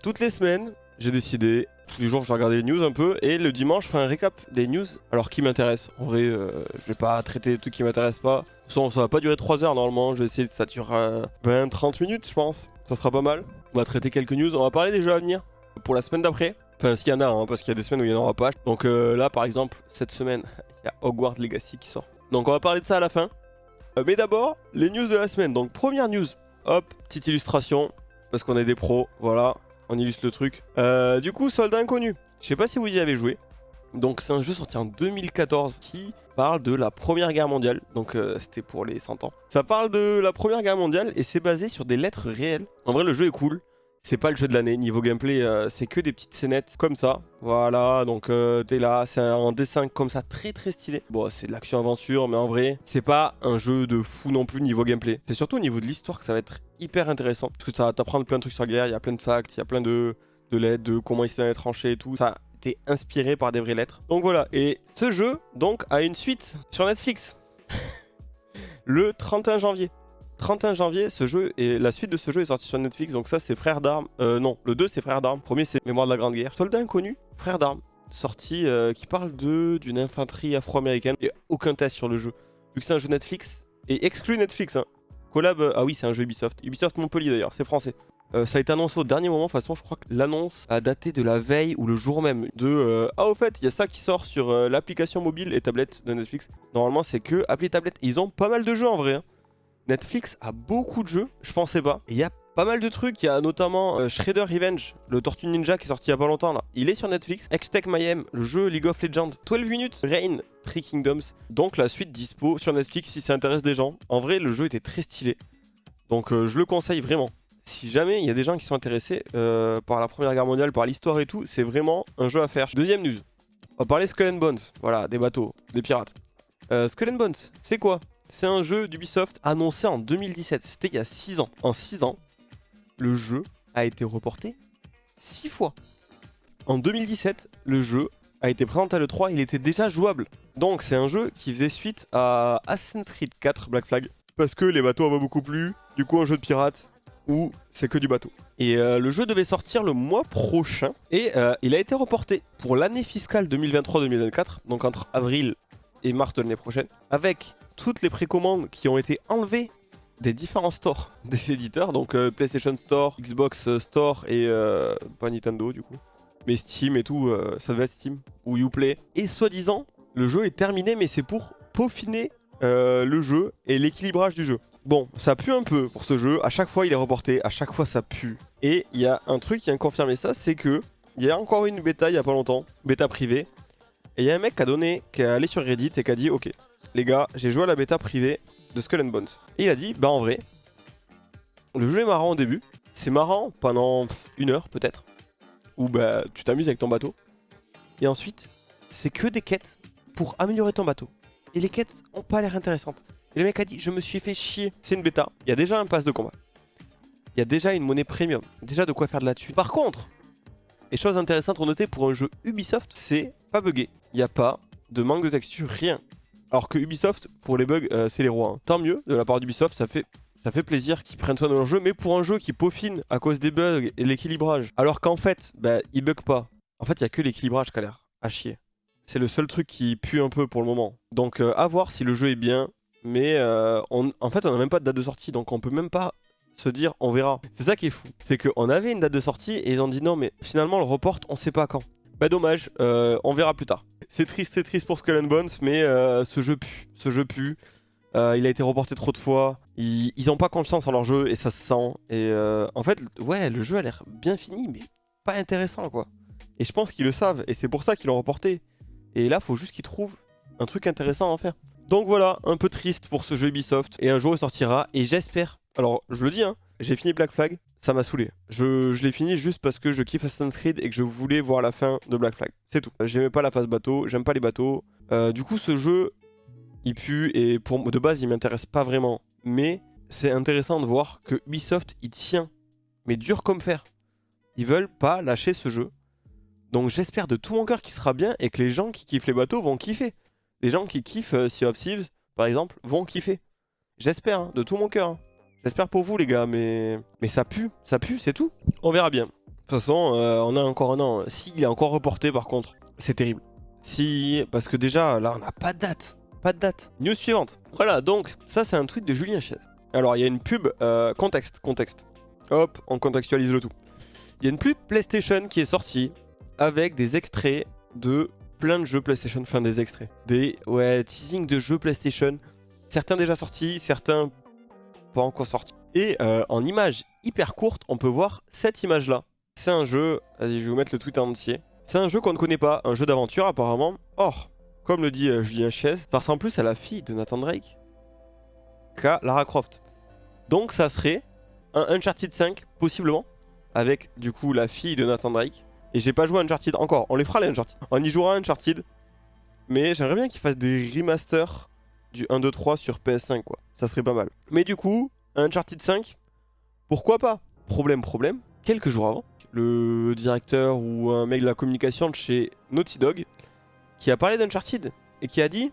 toutes les semaines, j'ai décidé, tous les jours je vais regarder les news un peu, et le dimanche je ferai un récap des news, alors qui m'intéresse. En vrai, je vais pas traiter des trucs qui m'intéressent pas. De toute façon, ça va pas durer 3 heures normalement, je vais essayer que ça dure 20-30 minutes je pense, ça sera pas mal. On va traiter quelques news, on va parler des jeux à venir pour la semaine d'après. Enfin s'il y en a, hein, parce qu'il y a des semaines où il n'y en aura pas. Donc là par exemple, cette semaine, il y a Hogwarts Legacy qui sort. Donc on va parler de ça à la fin. Mais d'abord, les news de la semaine. Donc première news, hop, petite illustration, parce qu'on est des pros, voilà, on illustre le truc. Du coup, Soldat Inconnu, je sais pas si vous y avez joué. Donc c'est un jeu sorti en 2014 qui parle de la Première Guerre mondiale, donc c'était pour les 100 ans. Ça parle de la Première Guerre mondiale et c'est basé sur des lettres réelles. En vrai le jeu est cool, c'est pas le jeu de l'année, niveau gameplay c'est que des petites scénettes comme ça. Voilà, donc t'es là, c'est un dessin comme ça très très stylé. Bon c'est de l'action-aventure mais en vrai c'est pas un jeu de fou non plus niveau gameplay. C'est surtout au niveau de l'histoire que ça va être hyper intéressant. Parce que ça va t'apprendre plein de trucs sur la guerre, il y a plein de facts, il y a plein de lettres, de comment ils s'est dans les tranchées et tout. Ça inspiré par des vraies lettres. Donc voilà, et ce jeu donc a une suite sur Netflix le 31 janvier. 31 janvier, ce jeu et la suite de ce jeu est sortie sur Netflix. Donc ça c'est Frères d'Armes. Non, le 2 c'est Frères d'Armes. Le premier c'est Mémoire de la Grande Guerre. Soldat Inconnu, Frères d'Armes, sorti qui parle d'une infanterie afro-américaine. Il n'y a aucun test sur le jeu. Vu que c'est un jeu Netflix et exclu Netflix. Hein. Collab, ah oui c'est un jeu Ubisoft. Ubisoft Montpellier d'ailleurs, c'est français. Ça a été annoncé au dernier moment, de toute façon je crois que l'annonce a daté de la veille ou le jour même de ah au fait il y a ça qui sort sur l'application mobile et tablette de Netflix. Normalement c'est que appli tablette, ils ont pas mal de jeux en vrai hein. Netflix a beaucoup de jeux, je pensais pas. Et il y a pas mal de trucs, il y a notamment Shredder Revenge, le Tortue Ninja qui est sorti il y a pas longtemps là. Il est sur Netflix. Hextech Mayhem, le jeu League of Legends, 12 minutes, Reign, Three Kingdoms. Donc la suite dispo sur Netflix si ça intéresse des gens. En vrai le jeu était très stylé. Donc je le conseille vraiment. Si jamais il y a des gens qui sont intéressés par la Première Guerre mondiale, par l'histoire et tout, c'est vraiment un jeu à faire. Deuxième news, on va parler Skull and Bones, voilà, des bateaux, des pirates. Skull and Bones, c'est quoi? C'est un jeu d'Ubisoft annoncé en 2017, c'était il y a 6 ans. En 6 ans, le jeu a été reporté 6 fois. En 2017, le jeu a été présenté à l'E3, il était déjà jouable. Donc c'est un jeu qui faisait suite à Assassin's Creed 4 Black Flag, parce que les bateaux avaient beaucoup plu, du coup un jeu de pirates, où c'est que du bateau. Et le jeu devait sortir le mois prochain et il a été reporté pour l'année fiscale 2023-2024, donc entre avril et mars de l'année prochaine, avec toutes les précommandes qui ont été enlevées des différents stores des éditeurs, donc PlayStation Store, Xbox Store et pas Nintendo du coup, mais Steam et tout, ça devait être Steam ou Uplay. Et soi-disant, le jeu est terminé mais c'est pour peaufiner le jeu et l'équilibrage du jeu. Bon, ça pue un peu pour ce jeu, à chaque fois il est reporté, à chaque fois ça pue. Et il y a un truc qui a confirmé ça, c'est que il y a encore une bêta il y a pas longtemps, bêta privée. Et il y a un mec qui est allé sur Reddit et qui a dit ok, les gars, j'ai joué à la bêta privée de Skull and Bones. Et il a dit, bah en vrai, le jeu est marrant au début, c'est marrant pendant 1 heure peut-être, où bah tu t'amuses avec ton bateau. Et ensuite, c'est que des quêtes pour améliorer ton bateau. Et les quêtes ont pas l'air intéressantes. Et le mec a dit, je me suis fait chier. C'est une bêta. Il y a déjà un pass de combat. Il y a déjà une monnaie premium. Déjà de quoi faire de la thune. Par contre, et chose intéressante à noter pour un jeu Ubisoft, c'est pas buggé. Il n'y a pas de manque de texture, rien. Alors que Ubisoft, pour les bugs, c'est les rois. Hein. Tant mieux de la part d'Ubisoft, ça fait plaisir qu'ils prennent soin de leur jeu. Mais pour un jeu qui peaufine à cause des bugs et l'équilibrage, alors qu'en fait, bah, il bug pas. En fait, il n'y a que l'équilibrage qui a l'air à chier. C'est le seul truc qui pue un peu pour le moment. Donc à voir si le jeu est bien. Mais en fait on n'a même pas de date de sortie, donc on peut même pas se dire on verra. C'est ça qui est fou, c'est qu'on avait une date de sortie et ils ont dit non mais finalement on le reporte, on sait pas quand. Bah dommage, on verra plus tard. C'est triste pour Skull and Bones, mais ce jeu pue. Il a été reporté trop de fois, ils ont pas confiance en leur jeu et ça se sent. Et en fait ouais le jeu a l'air bien fini mais pas intéressant quoi. Et je pense qu'ils le savent et c'est pour ça qu'ils l'ont reporté. Et là faut juste qu'ils trouvent un truc intéressant à en faire. Donc voilà, un peu triste pour ce jeu Ubisoft. Et un jour il sortira. Et j'espère. Alors je le dis hein, j'ai fini Black Flag. Ça m'a saoulé. Je l'ai fini juste parce que je kiffe Assassin's Creed et que je voulais voir la fin de Black Flag. C'est tout. J'aimais pas la phase bateau, j'aime pas les bateaux. Du coup ce jeu, il pue et de base il m'intéresse pas vraiment. Mais c'est intéressant de voir que Ubisoft il tient. Mais dur comme fer. Ils veulent pas lâcher ce jeu. Donc j'espère de tout mon cœur qu'il sera bien et que les gens qui kiffent les bateaux vont kiffer. Les gens qui kiffent Sea of Thieves, par exemple, vont kiffer. J'espère, hein, de tout mon cœur. Hein. J'espère pour vous, les gars, mais ça pue, c'est tout. On verra bien. toute façon, on a encore un an. S'il est encore reporté par contre, c'est terrible. Si, parce que déjà, là, on n'a pas de date. Pas de date. News suivante. Voilà, donc, ça, c'est un tweet de Julien Chiez. Alors, il y a une pub, contexte. Hop, on contextualise le tout. Il y a une pub PlayStation qui est sortie avec des extraits de plein de jeux PlayStation. Enfin, des extraits. Des, teasing de jeux PlayStation. Certains déjà sortis, certains pas encore sortis. Et en image hyper courte, on peut voir cette image-là. C'est un jeu, vas-y, je vais vous mettre le tweet en entier. C'est un jeu qu'on ne connaît pas, un jeu d'aventure apparemment. Or, comme le dit Julien Chiez, ça ressemble plus à la fille de Nathan Drake qu'à Lara Croft. Donc ça serait un Uncharted 5, possiblement, avec du coup la fille de Nathan Drake. Et j'ai pas joué à Uncharted encore, on les fera les Uncharted. On y jouera à Uncharted, mais j'aimerais bien qu'ils fassent des remasters du 1, 2, 3 sur PS5 quoi. Ça serait pas mal. Mais du coup, Uncharted 5, pourquoi pas? Problème, quelques jours avant, le directeur ou un mec de la communication de chez Naughty Dog qui a parlé d'Uncharted et qui a dit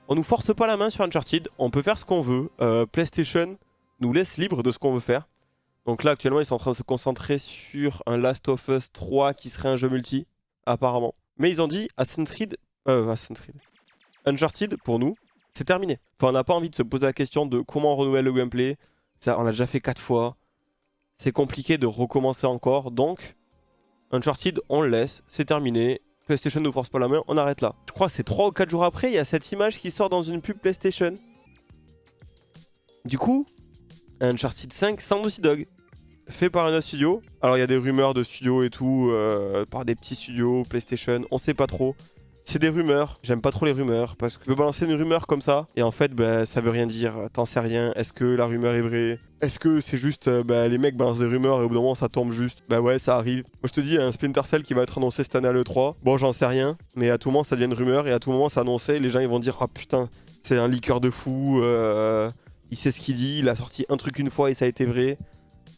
on nous force pas la main sur Uncharted, on peut faire ce qu'on veut, PlayStation nous laisse libre de ce qu'on veut faire. Donc là actuellement ils sont en train de se concentrer sur un Last of Us 3 qui serait un jeu multi, apparemment. Mais ils ont dit Uncharted pour nous c'est terminé. Enfin on n'a pas envie de se poser la question de comment on renouvelle le gameplay, ça on l'a déjà fait 4 fois. C'est compliqué de recommencer encore, donc Uncharted, on le laisse, c'est terminé. PlayStation ne force pas la main, on arrête là. Je crois que c'est 3 ou 4 jours après, il y a cette image qui sort dans une pub PlayStation. Du coup, Uncharted 5 sans Naughty Dog, fait par un autre studio. Alors il y a des rumeurs de studios et tout, par des petits studios, PlayStation, on sait pas trop. C'est des rumeurs, j'aime pas trop les rumeurs, parce que tu peux balancer une rumeur comme ça, et en fait, bah, ça veut rien dire, t'en sais rien, est-ce que la rumeur est vraie? Est-ce que c'est juste, les mecs balancent des rumeurs et au bout d'un moment ça tombe juste? Bah ouais, ça arrive. Moi je te dis, il y a un Splinter Cell qui va être annoncé cette année à l'E3, bon j'en sais rien, mais à tout moment ça devient une rumeur, et à tout moment c'est annoncé, et les gens ils vont dire, ah putain, c'est un leaker de fou, il sait ce qu'il dit, il a sorti un truc une fois et ça a été vrai.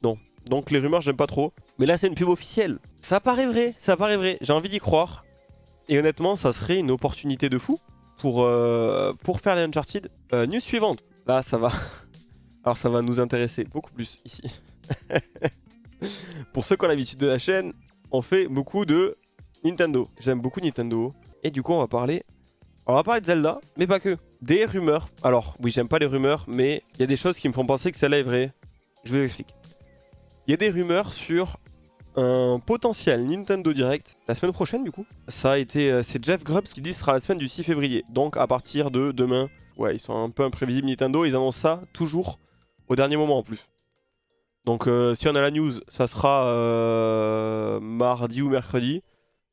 Non. Donc les rumeurs j'aime pas trop, mais là c'est une pub officielle. Ça paraît vrai, j'ai envie d'y croire. Et honnêtement, ça serait une opportunité de fou pour faire les Uncharted. News suivante. Là, ça va. Alors, ça va nous intéresser beaucoup plus ici. Pour ceux qui ont l'habitude de la chaîne, on fait beaucoup de Nintendo. J'aime beaucoup Nintendo. Et du coup, on va parler de Zelda, mais pas que. Des rumeurs. Alors, oui, j'aime pas les rumeurs, mais il y a des choses qui me font penser que celle-là est vraie. Je vous explique. Il y a des rumeurs sur un potentiel Nintendo Direct la semaine prochaine du coup. Ça a été, c'est Jeff Grubb qui dit que ce sera la semaine du 6 février. Donc à partir de demain, ouais ils sont un peu imprévisibles Nintendo, ils annoncent ça toujours au dernier moment en plus. Donc si on a la news, ça sera mardi ou mercredi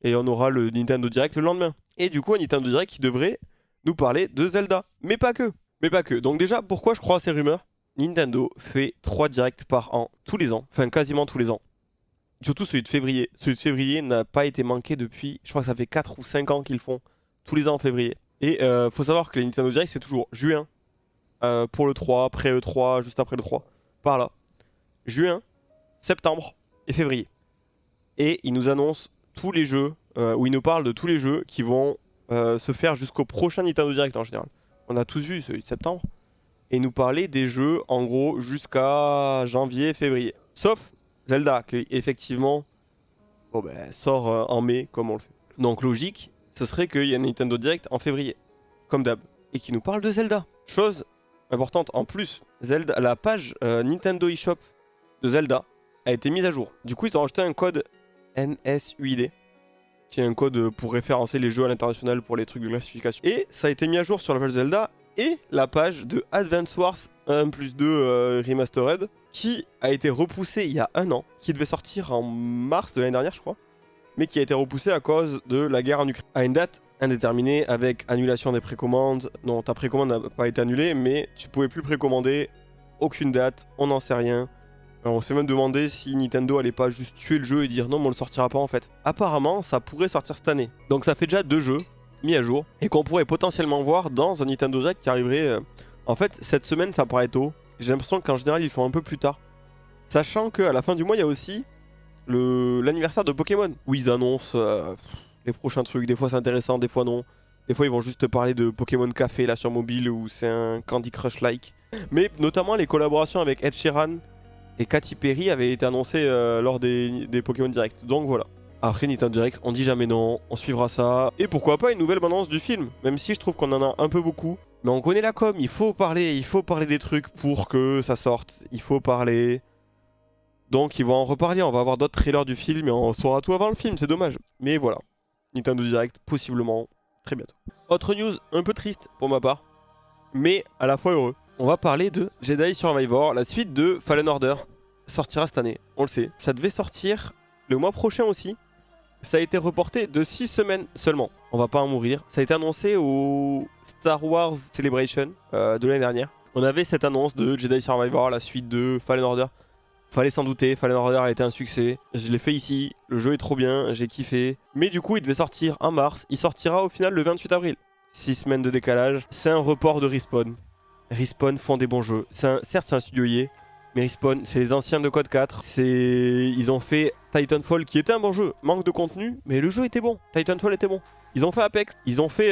et on aura le Nintendo Direct le lendemain. Et du coup un Nintendo Direct qui devrait nous parler de Zelda, mais pas que. Donc déjà pourquoi je crois à ces rumeurs? Nintendo fait 3 directs par an, tous les ans, enfin quasiment tous les ans. Surtout celui de février. Celui de février n'a pas été manqué depuis, je crois que ça fait 4 ou 5 ans qu'ils font tous les ans en février. Et faut savoir que les Nintendo Direct c'est toujours juin pour le 3, après le 3, juste après le 3. Par là. Juin, septembre et février. Et ils nous annoncent tous les jeux, ou ils nous parlent de tous les jeux qui vont se faire jusqu'au prochain Nintendo Direct en général. On a tous vu celui de septembre. Et ils nous parlaient des jeux en gros jusqu'à janvier, février. Sauf Zelda, qui effectivement sort en mai, comme on le sait. Donc logique, ce serait qu'il y ait un Nintendo Direct en février, comme d'hab, et qui nous parle de Zelda. Chose importante, en plus, Zelda, la page Nintendo eShop de Zelda a été mise à jour. Du coup, ils ont rajouté un code NSUID, qui est un code pour référencer les jeux à l'international pour les trucs de classification. Et ça a été mis à jour sur la page Zelda et la page de Advance Wars 1+2 Remastered, qui a été repoussé il y a un an, qui devait sortir en mars de l'année dernière je crois, mais qui a été repoussé à cause de la guerre en Ukraine, à une date indéterminée avec annulation des précommandes. Non, ta précommande n'a pas été annulée, mais tu pouvais plus précommander, aucune date, on n'en sait rien. Alors, on s'est même demandé si Nintendo allait pas juste tuer le jeu et dire non mais on le sortira pas en fait. Apparemment ça pourrait sortir cette année, donc ça fait déjà 2 jeux mis à jour et qu'on pourrait potentiellement voir dans un Nintendo Direct qui arriverait. En fait cette semaine ça paraît tôt. J'ai l'impression qu'en général ils font un peu plus tard. Sachant qu'à la fin du mois, il y a aussi l'anniversaire de Pokémon, où ils annoncent les prochains trucs. Des fois c'est intéressant, des fois non. Des fois ils vont juste te parler de Pokémon Café là sur mobile, où c'est un Candy Crush-like. Mais notamment les collaborations avec Ed Sheeran Et Katy Perry avait été annoncée lors des Pokémon Direct. Donc voilà. Après Nintendo Direct, on dit jamais non, on suivra ça. Et pourquoi pas une nouvelle bande-annonce du film, même si je trouve qu'on en a un peu beaucoup. Mais on connaît la com, il faut parler des trucs pour que ça sorte. Il faut parler. Donc ils vont en reparler, on va avoir d'autres trailers du film et on saura tout avant le film, c'est dommage. Mais voilà, Nintendo Direct, possiblement, très bientôt. Autre news, un peu triste pour ma part, mais à la fois heureux. On va parler de Jedi Survivor, la suite de Fallen Order. Sortira cette année, on le sait. Ça devait sortir le mois prochain aussi. Ça a été reporté de 6 semaines seulement. On va pas en mourir. Ça a été annoncé au Star Wars Celebration de l'année dernière. On avait cette annonce de Jedi Survivor, la suite de Fallen Order. Fallait s'en douter, Fallen Order a été un succès. Je l'ai fait ici, le jeu est trop bien, j'ai kiffé. Mais du coup, il devait sortir en mars. Il sortira au final le 28 avril. 6 semaines de décalage. C'est un report de Respawn. Respawn font des bons jeux. Certes, c'est un studio EA. Mais Respawn, c'est les anciens de Code 4. Ils ont fait Titanfall qui était un bon jeu. Manque de contenu, mais le jeu était bon. Titanfall était bon. Ils ont fait Apex. Ils ont fait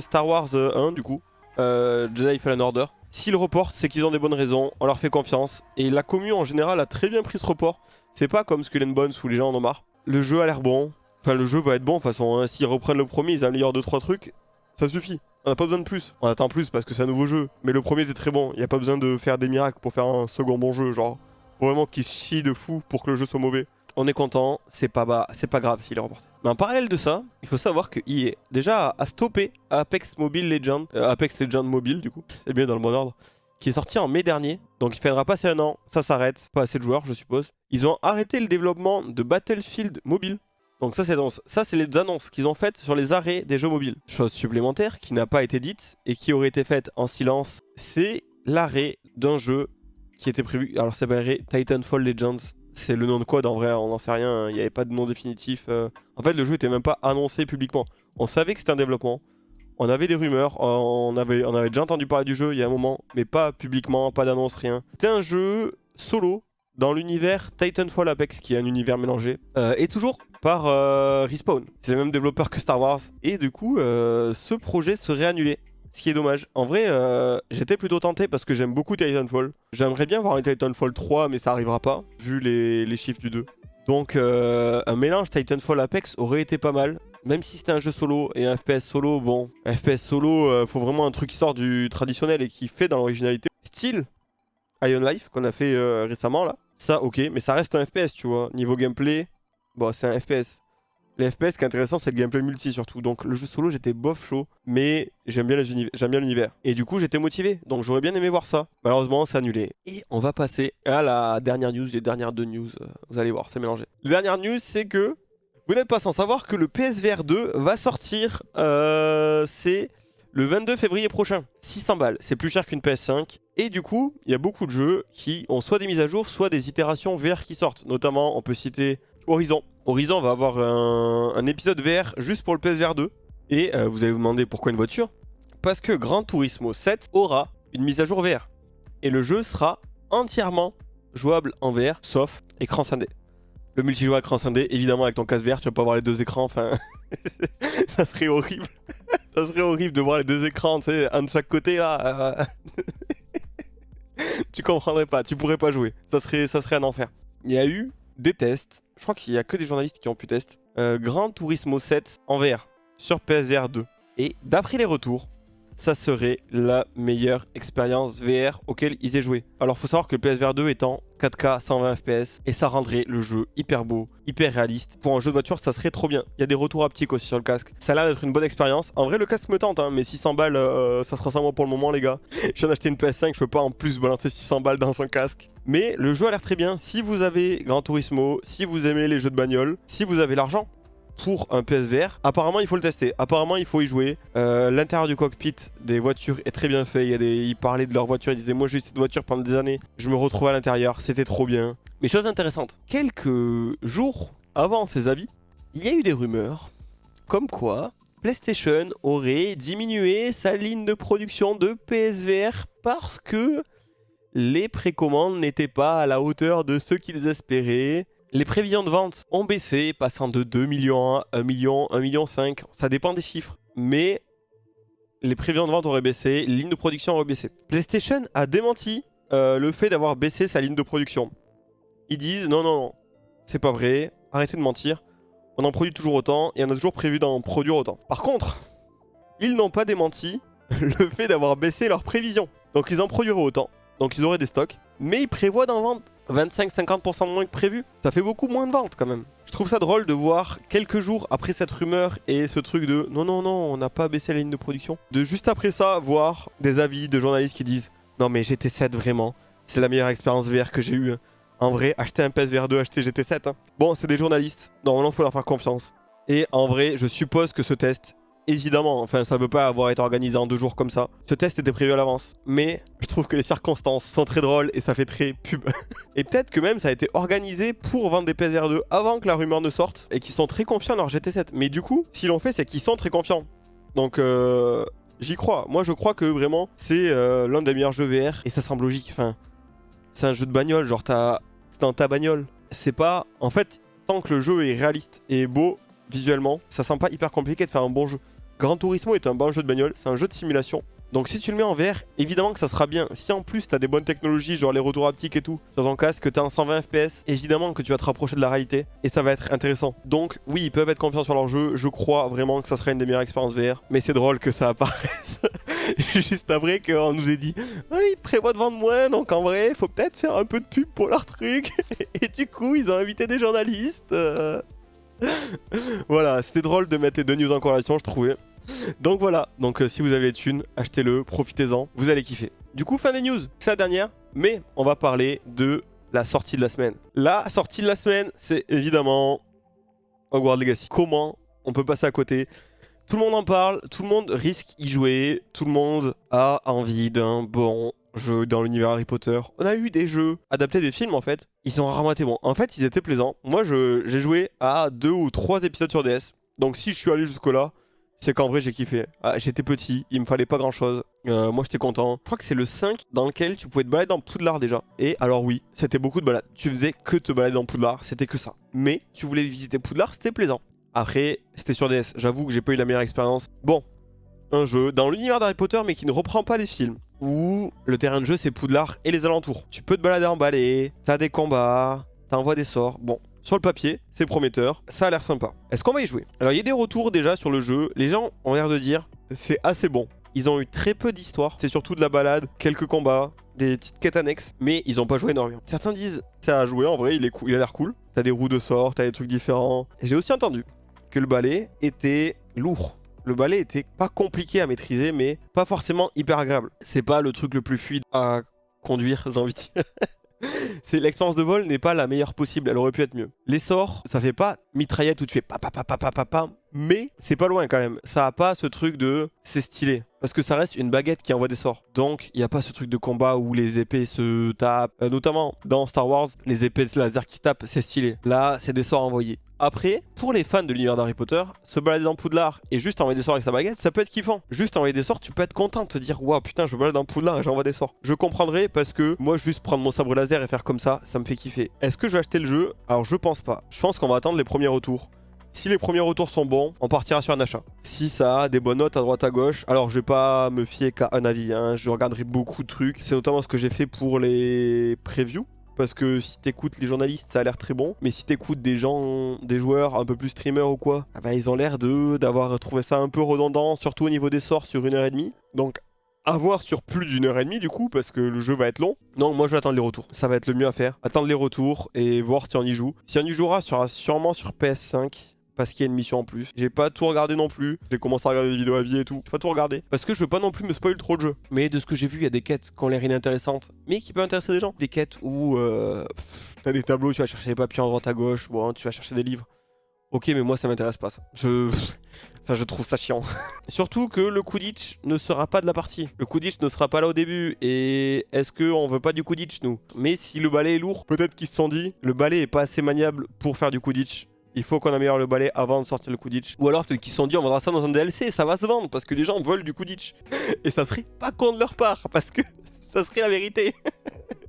Star Wars 1 du coup. Jedi Fallen Order. S'ils reportent, c'est qu'ils ont des bonnes raisons. On leur fait confiance. Et la commu en général a très bien pris ce report. C'est pas comme Skull and Bones où les gens en ont marre. Le jeu a l'air bon. Enfin, le jeu va être bon de toute façon. Hein. S'ils reprennent le premier, ils améliorent 2-3 trucs. Ça suffit. On n'a pas besoin de plus. On attend plus parce que c'est un nouveau jeu. Mais le premier était très bon. Il n'y a pas besoin de faire des miracles pour faire un second bon jeu. Genre, faut vraiment qu'ils chient de fou pour que le jeu soit mauvais. On est content. C'est pas grave s'il est reporté. Mais en parallèle de ça, il faut savoir que EA déjà a stoppé Apex Mobile Legends. Apex Legends Mobile du coup. C'est bien dans le bon ordre. Qui est sorti en mai dernier. Donc il faudra passer un an. Ça s'arrête. Pas assez de joueurs je suppose. Ils ont arrêté le développement de Battlefield Mobile. Donc ça c'est les annonces qu'ils ont faites sur les arrêts des jeux mobiles. Chose supplémentaire qui n'a pas été dite et qui aurait été faite en silence, c'est l'arrêt d'un jeu qui était prévu. Alors ça s'appellerait Titanfall Legends. C'est le nom de code en vrai, on n'en sait rien, hein. Il n'y avait pas de nom définitif. En fait le jeu n'était même pas annoncé publiquement. On savait que c'était un développement. On avait des rumeurs, on avait déjà entendu parler du jeu il y a un moment, mais pas publiquement, pas d'annonce, rien. C'était un jeu solo dans l'univers Titanfall Apex, qui est un univers mélangé, et toujours par Respawn. C'est le même développeur que Star Wars. Et du coup, ce projet serait annulé. Ce qui est dommage. En vrai, j'étais plutôt tenté parce que j'aime beaucoup Titanfall. J'aimerais bien voir un Titanfall 3, mais ça arrivera pas, vu les chiffres du 2. Donc, un mélange Titanfall Apex aurait été pas mal. Même si c'était un jeu solo et un FPS solo, bon, un FPS solo, faut vraiment un truc qui sort du traditionnel et qui fait dans l'originalité. Style Ion Life qu'on a fait récemment là. Ça, ok, mais ça reste un FPS, tu vois. Niveau gameplay, bon, c'est un FPS. Les FPS, ce qui est intéressant, c'est le gameplay multi surtout. Donc le jeu solo, j'étais bof chaud, mais j'aime bien l'univers. Et du coup, j'étais motivé, donc j'aurais bien aimé voir ça. Malheureusement, c'est annulé. Et on va passer à la dernière news, les dernières deux news. Vous allez voir, c'est mélangé. La dernière news, c'est que vous n'êtes pas sans savoir que le PSVR 2 va sortir, c'est le 22 février prochain. 600 balles, c'est plus cher qu'une PS5. Et du coup, il y a beaucoup de jeux qui ont soit des mises à jour, soit des itérations VR qui sortent. Notamment, on peut citer Horizon. Horizon va avoir un épisode VR juste pour le PSVR 2. Et vous allez vous demander pourquoi une voiture? Parce que Gran Turismo 7 aura une mise à jour VR. Et le jeu sera entièrement jouable en VR, sauf écran scindé. Le multijoueur écran scindé, évidemment avec ton casque VR, tu vas pas voir les deux écrans, enfin... ça serait horrible. Ça serait horrible de voir les deux écrans, tu sais, un de chaque côté, là. Tu comprendrais pas, tu pourrais pas jouer. Ça serait un enfer. Il y a eu des tests, je crois qu'il y a que des journalistes qui ont pu tester, Gran Turismo 7 en VR, sur PSVR 2. Et d'après les retours, ça serait la meilleure expérience VR auquel ils aient joué. Alors faut savoir que le PSVR 2 est en 4K 120 fps et ça rendrait le jeu hyper beau, hyper réaliste. Pour un jeu de voiture, ça serait trop bien. Il y a des retours haptiques aussi sur le casque. Ça a l'air d'être une bonne expérience. En vrai, le casque me tente, hein, mais 600 balles, ça sera ça moi pour le moment, les gars. Je viens d'acheter une PS5, je peux pas en plus balancer 600 balles dans son casque. Mais le jeu a l'air très bien. Si vous avez Gran Turismo, si vous aimez les jeux de bagnole, si vous avez l'argent pour un PSVR, apparemment il faut le tester, apparemment il faut y jouer. L'intérieur du cockpit des voitures est très bien fait. Ils parlaient de leur voiture, ils disaient moi j'ai eu cette voiture pendant des années, je me retrouvais à l'intérieur, c'était trop bien. Mais chose intéressante, quelques jours avant ces avis, il y a eu des rumeurs comme quoi PlayStation aurait diminué sa ligne de production de PSVR parce que les précommandes n'étaient pas à la hauteur de ce qu'ils espéraient. Les prévisions de vente ont baissé, passant de 2 millions à 1 million, 1,5 million, ça dépend des chiffres. Mais les prévisions de vente auraient baissé, les lignes de production auraient baissé. PlayStation a démenti le fait d'avoir baissé sa ligne de production. ils disent non, non, non, c'est pas vrai, arrêtez de mentir. On en produit toujours autant et on a toujours prévu d'en produire autant. Par contre, ils n'ont pas démenti le fait d'avoir baissé leurs prévisions. Donc ils en produiraient autant, donc ils auraient des stocks, mais ils prévoient d'en vendre 25-50% de moins que prévu. Ça fait beaucoup moins de ventes quand même. Je trouve ça drôle de voir quelques jours après cette rumeur et ce truc de non, non, non, on n'a pas baissé la ligne de production. De juste après ça, voir des avis de journalistes qui disent non mais GT7 vraiment, c'est la meilleure expérience VR que j'ai eue. En vrai, acheter un PSVR 2, acheter GT7. Hein. Bon, c'est des journalistes, normalement il faut leur faire confiance. Et en vrai, je suppose que ce test, évidemment, enfin ça ne peut pas avoir été organisé en 2 jours comme ça. Ce test était prévu à l'avance. Mais je trouve que les circonstances sont très drôles et ça fait très pub. Et peut-être que même ça a été organisé pour vendre des PSVR 2 avant que la rumeur ne sorte et qu'ils sont très confiants dans leur GT7. Mais du coup, s'ils l'ont fait, c'est qu'ils sont très confiants. Donc j'y crois. Moi je crois que vraiment c'est l'un des meilleurs jeux VR et ça semble logique. Enfin, c'est un jeu de bagnole, genre t'as dans ta bagnole. C'est pas... En fait, tant que le jeu est réaliste et beau visuellement, ça semble pas hyper compliqué de faire un bon jeu. Gran Turismo est un bon jeu de bagnole, c'est un jeu de simulation. Donc si tu le mets en VR, évidemment que ça sera bien. Si en plus t'as des bonnes technologies, genre les retours haptiques et tout, sur ton casque, que t'as un 120 FPS, évidemment que tu vas te rapprocher de la réalité et ça va être intéressant. Donc oui, ils peuvent être confiants sur leur jeu, je crois vraiment que ça sera une des meilleures expériences VR. Mais c'est drôle que ça apparaisse juste après qu'on nous ait dit ils prévoient de vendre moins, donc en vrai, faut peut-être faire un peu de pub pour leur truc. Et du coup, ils ont invité des journalistes. Voilà, c'était drôle de mettre les 2 news en corrélation, je trouvais. Donc voilà, donc si vous avez les thunes, achetez-le, profitez-en, vous allez kiffer. Du coup, fin des news, c'est la dernière, mais on va parler de la sortie de la semaine. La sortie de la semaine, c'est évidemment Hogwarts Legacy. Comment on peut passer à côté? Tout le monde en parle, tout le monde risque y jouer, tout le monde a envie d'un bon jeu dans l'univers Harry Potter. On a eu des jeux adaptés des films en fait, ils ont rarement été bons. En fait, ils étaient plaisants. Moi, j'ai joué à 2 ou 3 épisodes sur DS. Donc si je suis allé jusque là, c'est qu'en vrai j'ai kiffé. Ah, j'étais petit, il me fallait pas grand chose. Moi j'étais content. Je crois que c'est le 5 dans lequel tu pouvais te balader dans Poudlard déjà. Et alors oui, c'était beaucoup de balades. Tu faisais que te balader dans Poudlard, c'était que ça. Mais tu voulais visiter Poudlard, c'était plaisant. Après, c'était sur DS. J'avoue que j'ai pas eu la meilleure expérience. Bon, un jeu dans l'univers d'Harry Potter mais qui ne reprend pas les films. Où le terrain de jeu c'est Poudlard et les alentours. Tu peux te balader en balai, t'as des combats, t'envoies des sorts. Bon, sur le papier, c'est prometteur, ça a l'air sympa. Est-ce qu'on va y jouer? Alors il y a des retours déjà sur le jeu, les gens ont l'air de dire c'est assez bon. Ils ont eu très peu d'histoire, c'est surtout de la balade, quelques combats, des petites quêtes annexes, mais ils ont pas joué énormément. Certains disent ça a joué, en vrai il a l'air cool. T'as des roues de sorts, t'as des trucs différents. Et j'ai aussi entendu que le balai était lourd. Le balai était pas compliqué à maîtriser, mais pas forcément hyper agréable. C'est pas le truc le plus fluide à conduire, j'ai envie de dire. L'expérience de vol n'est pas la meilleure possible, elle aurait pu être mieux. Les sorts, ça fait pas mitraillette où tu fais pa pa pa pa pa pa pa, mais c'est pas loin quand même. Ça a pas ce truc de c'est stylé. Parce que ça reste une baguette qui envoie des sorts. Donc il n'y a pas ce truc de combat où les épées se tapent. Notamment dans Star Wars, les épées de laser qui se tapent, c'est stylé. Là, c'est des sorts envoyés. Après, pour les fans de l'univers d'Harry Potter, se balader dans Poudlard et juste envoyer des sorts avec sa baguette, ça peut être kiffant. Juste envoyer des sorts, tu peux être content de te dire waouh putain, je me balade dans Poudlard et j'envoie des sorts. Je comprendrai parce que moi, juste prendre mon sabre laser et faire comme ça me fait kiffer. Est-ce que je vais acheter le jeu? Alors je pense pas. Je pense qu'on va attendre les premiers retours. Si les premiers retours sont bons, on partira sur un achat. Si ça a des bonnes notes à droite à gauche, alors je vais pas me fier qu'à un avis, hein. Je regarderai beaucoup de trucs. C'est notamment ce que j'ai fait pour les previews. Parce que si t'écoutes les journalistes, ça a l'air très bon. Mais si t'écoutes des gens, des joueurs un peu plus streamers ou quoi, ah bah ils ont l'air d'avoir trouvé ça un peu redondant, surtout au niveau des sorts sur 1h30. Donc à voir sur plus d'1h30 du coup, parce que le jeu va être long. Non, moi je vais attendre les retours. Ça va être le mieux à faire. Attendre les retours et voir si on y joue. Si on y jouera, sera sûrement sur PS5. Parce qu'il y a une mission en plus. J'ai pas tout regardé non plus. J'ai commencé à regarder des vidéos à vie et tout. J'ai pas tout regardé. Parce que je veux pas non plus me spoil trop le jeu. Mais de ce que j'ai vu, il y a des quêtes qui ont l'air inintéressantes. Mais qui peuvent intéresser des gens. Des quêtes où t'as des tableaux, tu vas chercher des papiers en droite à gauche. Bon, tu vas chercher des livres. Ok, mais moi ça m'intéresse pas ça. Je trouve ça chiant. Surtout que le Quidditch ne sera pas de la partie. Le Quidditch ne sera pas là au début. Et est-ce qu'on veut pas du Quidditch nous? Mais si le balai est lourd, peut-être qu'ils se sont dit le balai est pas assez maniable pour faire du Quidditch. Il faut qu'on améliore le balai avant de sortir le Quidditch. Ou alors peut-être qu'ils se sont dit on vendra ça dans un DLC, ça va se vendre parce que les gens veulent du Quidditch. Et ça serait pas con de leur part parce que ça serait la vérité.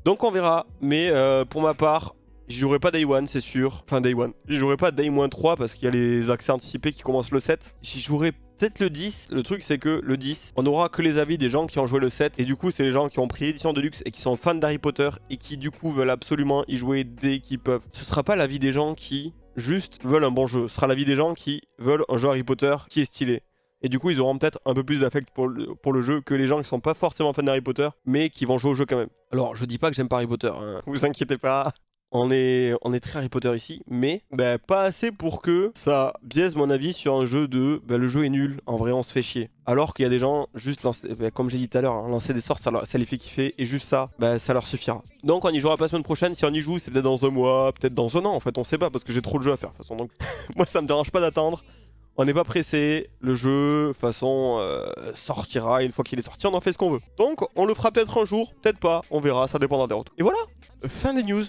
Donc on verra. Mais pour ma part, j'y jouerai pas Day One, c'est sûr. Enfin Day One. J'y jouerai pas Day -3 parce qu'il y a les accès anticipés qui commencent le 7. J'y jouerai peut-être le 10, le truc c'est que le 10, on n'aura que les avis des gens qui ont joué le 7 et du coup c'est les gens qui ont pris l'édition de luxe et qui sont fans d'Harry Potter et qui du coup veulent absolument y jouer dès qu'ils peuvent. Ce sera pas l'avis des gens qui juste veulent un bon jeu, ce sera l'avis des gens qui veulent un jeu Harry Potter qui est stylé. Et du coup, ils auront peut-être un peu plus d'affect pour le jeu que les gens qui sont pas forcément fans d'Harry Potter, mais qui vont jouer au jeu quand même. Alors, je dis pas que j'aime pas Harry Potter, hein. Vous inquiétez pas. On est très Harry Potter ici, mais pas assez pour que ça biaise mon avis sur un jeu de le jeu est nul, en vrai on se fait chier. Alors qu'il y a des gens, juste lancer, comme j'ai dit tout à l'heure, hein, lancer des sorts ça les fait kiffer et juste ça, ça leur suffira. Donc on y jouera pas la semaine prochaine, si on y joue c'est peut-être dans un mois, peut-être dans un an en fait, on sait pas parce que j'ai trop de jeux à faire de toute façon. Donc moi ça me dérange pas d'attendre. On n'est pas pressé, le jeu, de toute façon, sortira, et une fois qu'il est sorti, on en fait ce qu'on veut. Donc, on le fera peut-être un jour, peut-être pas, on verra, ça dépendra des retours. Et voilà, fin des news.